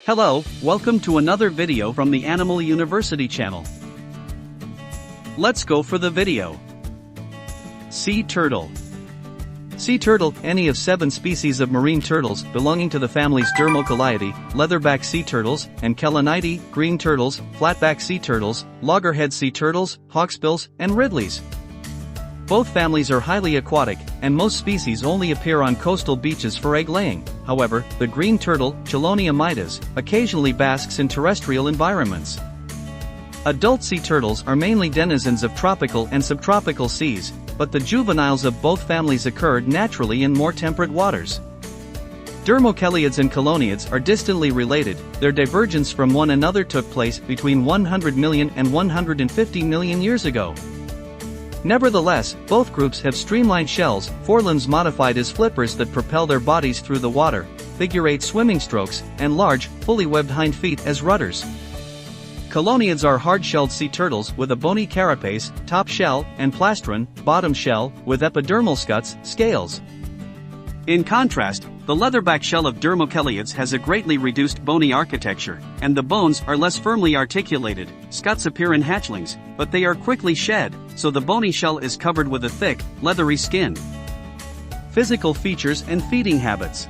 Hello, welcome to another video from the Animal University channel. Let's go for the video. Sea turtle. Sea turtle, any of 7 species of marine turtles belonging to the families Dermocolidae, leatherback sea turtles, and Chelonidae, green turtles, flatback sea turtles, loggerhead sea turtles, hawksbills, and ridleys. Both families are highly aquatic, and most species only appear on coastal beaches for egg-laying. However, the green turtle, Chelonia mitis, occasionally basks in terrestrial environments. Adult sea turtles are mainly denizens of tropical and subtropical seas, but the juveniles of both families occur naturally in more temperate waters. Dermocheliids and cheloniids are distantly related. Their divergence from one another took place between 100 million and 150 million years ago. Nevertheless, both groups have streamlined shells, forelimbs modified as flippers that propel their bodies through the water, figure-8 swimming strokes, and large, fully webbed hind feet as rudders. Cheloniids are hard-shelled sea turtles with a bony carapace, top shell, and plastron, bottom shell, with epidermal scuts, scales. In contrast, the leatherback shell of Dermocheliids has a greatly reduced bony architecture, and the bones are less firmly articulated. Scuts appear in hatchlings, but they are quickly shed, so the bony shell is covered with a thick, leathery skin. Physical features and feeding habits.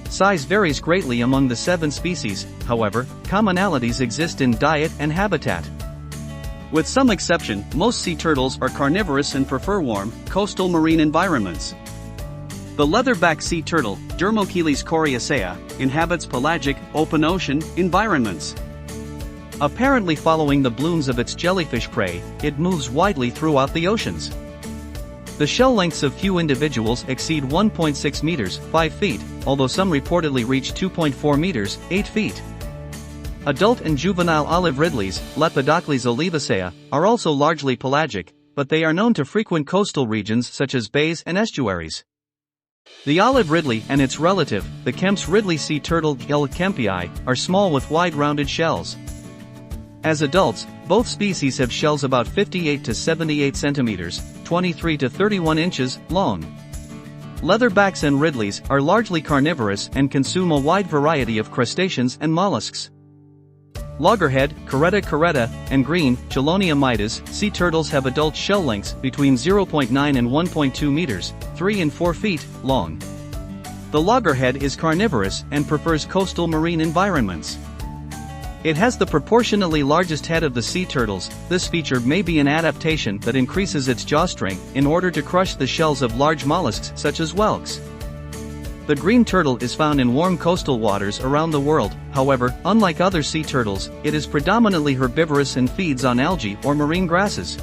Size varies greatly among the 7 species, however, commonalities exist in diet and habitat. With some exception, most sea turtles are carnivorous and prefer warm, coastal marine environments. The leatherback sea turtle, Dermocheles coriacea, inhabits pelagic, open ocean environments. Apparently following the blooms of its jellyfish prey, it moves widely throughout the oceans. The shell lengths of few individuals exceed 1.6 meters, 5 feet, although some reportedly reach 2.4 meters, 8 feet. Adult and juvenile olive ridleys, Lepidocles olivacea, are also largely pelagic, but they are known to frequent coastal regions such as bays and estuaries. The olive ridley and its relative, the Kemp's ridley sea turtle L. kempii, are small with wide rounded shells. As adults, both species have shells about 58 to 78 centimeters, 23 to 31 inches, long. Leatherbacks and ridleys are largely carnivorous and consume a wide variety of crustaceans and mollusks. Loggerhead, Caretta, and green, Chelonia mitis, sea turtles have adult shell lengths between 0.9 and 1.2 meters, 3 and 4 feet, long. The loggerhead is carnivorous and prefers coastal marine environments. It has the proportionally largest head of the sea turtles. This feature may be an adaptation that increases its jaw strength in order to crush the shells of large mollusks such as whelks. The green turtle is found in warm coastal waters around the world. However, unlike other sea turtles, it is predominantly herbivorous and feeds on algae or marine grasses.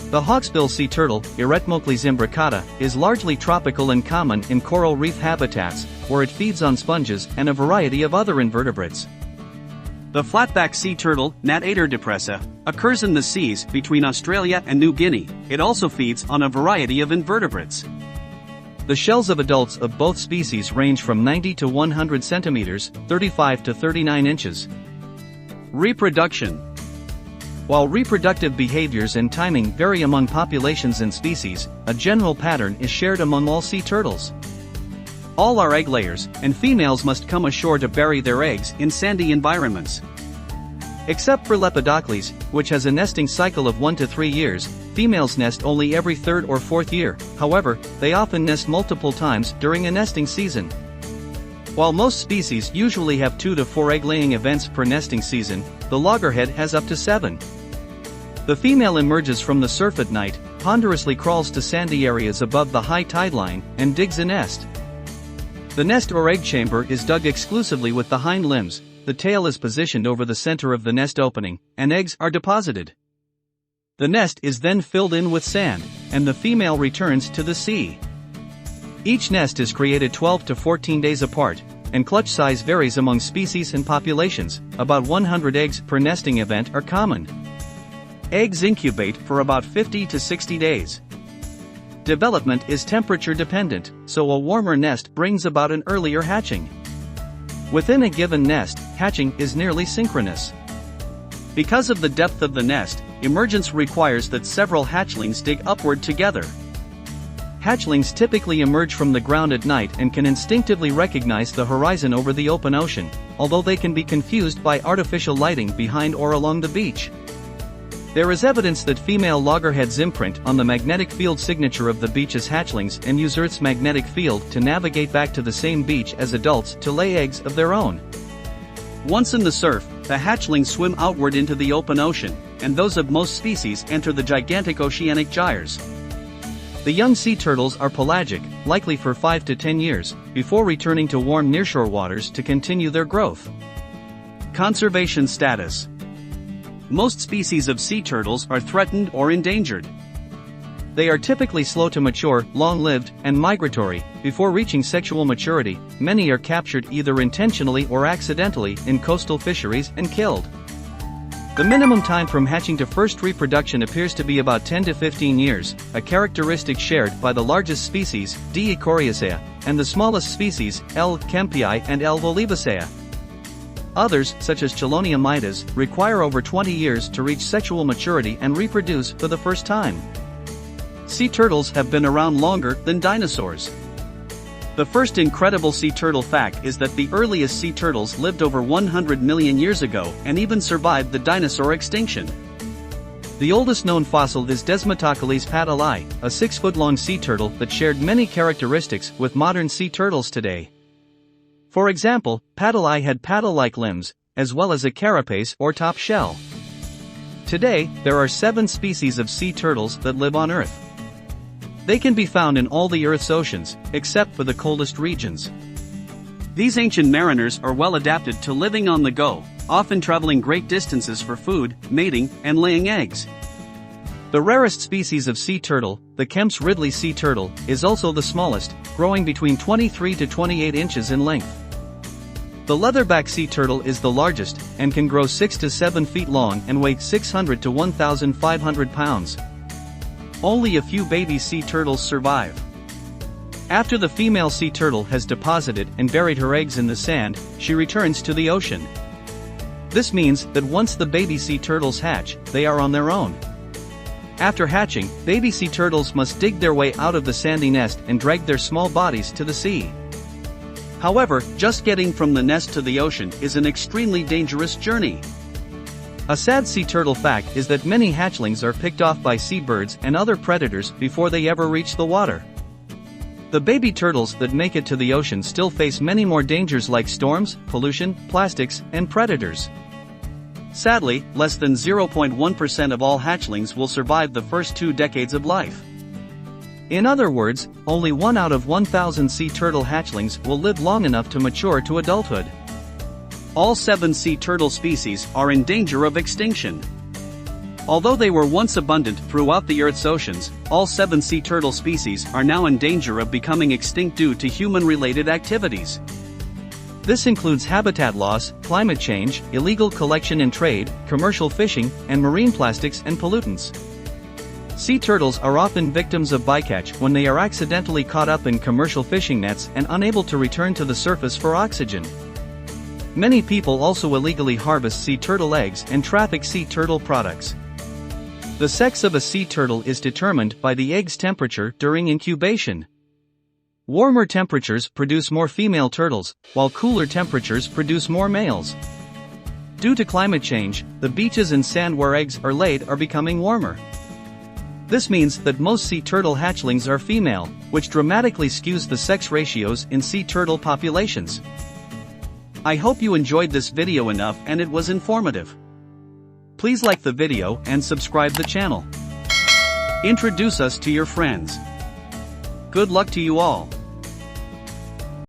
The hawksbill sea turtle, Eretmocles imbricata, is largely tropical and common in coral reef habitats, where it feeds on sponges and a variety of other invertebrates. The flatback sea turtle, Natator depressa, occurs in the seas between Australia and New Guinea. It also feeds on a variety of invertebrates. The shells of adults of both species range from 90 to 100 centimeters, 35 to 39 inches. Reproduction. While reproductive behaviors and timing vary among populations and species, a general pattern is shared among all sea turtles. All are egg layers, and females must come ashore to bury their eggs in sandy environments. Except for Lepidocles, which has a nesting cycle of 1 to 3 years, females nest only every 3rd or 4th year. However, they often nest multiple times during a nesting season. While most species usually have 2 to 4 egg-laying events per nesting season, the loggerhead has up to 7. The female emerges from the surf at night, ponderously crawls to sandy areas above the high tide line, and digs a nest. The nest or egg chamber is dug exclusively with the hind limbs. The tail is positioned over the center of the nest opening, and eggs are deposited. The nest is then filled in with sand, and the female returns to the sea. Each nest is created 12 to 14 days apart, and clutch size varies among species and populations. About 100 eggs per nesting event are common. Eggs incubate for about 50 to 60 days. Development is temperature dependent, so a warmer nest brings about an earlier hatching. Within a given nest, hatching is nearly synchronous. Because of the depth of the nest, emergence requires that several hatchlings dig upward together. Hatchlings typically emerge from the ground at night and can instinctively recognize the horizon over the open ocean, although they can be confused by artificial lighting behind or along the beach. There is evidence that female loggerheads imprint on the magnetic field signature of the beach as hatchlings and use Earth's magnetic field to navigate back to the same beach as adults to lay eggs of their own. Once in the surf, the hatchlings swim outward into the open ocean, and those of most species enter the gigantic oceanic gyres. The young sea turtles are pelagic, likely for 5 to 10 years, before returning to warm nearshore waters to continue their growth. Conservation status. Most species of sea turtles are threatened or endangered. They are typically slow to mature, long-lived, and migratory. Before reaching sexual maturity, many are captured either intentionally or accidentally in coastal fisheries and killed. The minimum time from hatching to first reproduction appears to be about 10 to 15 years, a characteristic shared by the largest species, D. coriacea, and the smallest species, L. kempii and L. volibacea. Others, such as Chelonia mitas, require over 20 years to reach sexual maturity and reproduce for the first time. Sea turtles have been around longer than dinosaurs. The first incredible sea turtle fact is that the earliest sea turtles lived over 100 million years ago and even survived the dinosaur extinction. The oldest known fossil is Desmatocoles padalai, a 6-foot-long sea turtle that shared many characteristics with modern sea turtles today. For example, padalai had paddle-like limbs, as well as a carapace or top shell. Today, there are 7 species of sea turtles that live on Earth. They can be found in all the Earth's oceans, except for the coldest regions. These ancient mariners are well adapted to living on the go, often traveling great distances for food, mating, and laying eggs. The rarest species of sea turtle, the Kemp's Ridley sea turtle, is also the smallest, growing between 23 to 28 inches in length. The leatherback sea turtle is the largest, and can grow 6 to 7 feet long and weigh 600 to 1,500 pounds. Only a few baby sea turtles survive. After the female sea turtle has deposited and buried her eggs in the sand, she returns to the ocean. This means that once the baby sea turtles hatch, they are on their own. After hatching, baby sea turtles must dig their way out of the sandy nest and drag their small bodies to the sea. However, just getting from the nest to the ocean is an extremely dangerous journey. A sad sea turtle fact is that many hatchlings are picked off by seabirds and other predators before they ever reach the water. The baby turtles that make it to the ocean still face many more dangers like storms, pollution, plastics, and predators. Sadly, less than 0.1% of all hatchlings will survive the first 2 decades of life. In other words, only 1 out of 1,000 sea turtle hatchlings will live long enough to mature to adulthood. All 7 sea turtle species are in danger of extinction. Although they were once abundant throughout the Earth's oceans, all 7 sea turtle species are now in danger of becoming extinct due to human-related activities. This includes habitat loss, climate change, illegal collection and trade, commercial fishing, and marine plastics and pollutants. Sea turtles are often victims of bycatch when they are accidentally caught up in commercial fishing nets and unable to return to the surface for oxygen. Many people also illegally harvest sea turtle eggs and traffic sea turtle products. The sex of a sea turtle is determined by the egg's temperature during incubation. Warmer temperatures produce more female turtles, while cooler temperatures produce more males. Due to climate change, the beaches and sand where eggs are laid are becoming warmer. This means that most sea turtle hatchlings are female, which dramatically skews the sex ratios in sea turtle populations. I hope you enjoyed this video enough and it was informative. Please like the video and subscribe the channel. Introduce us to your friends. Good luck to you all.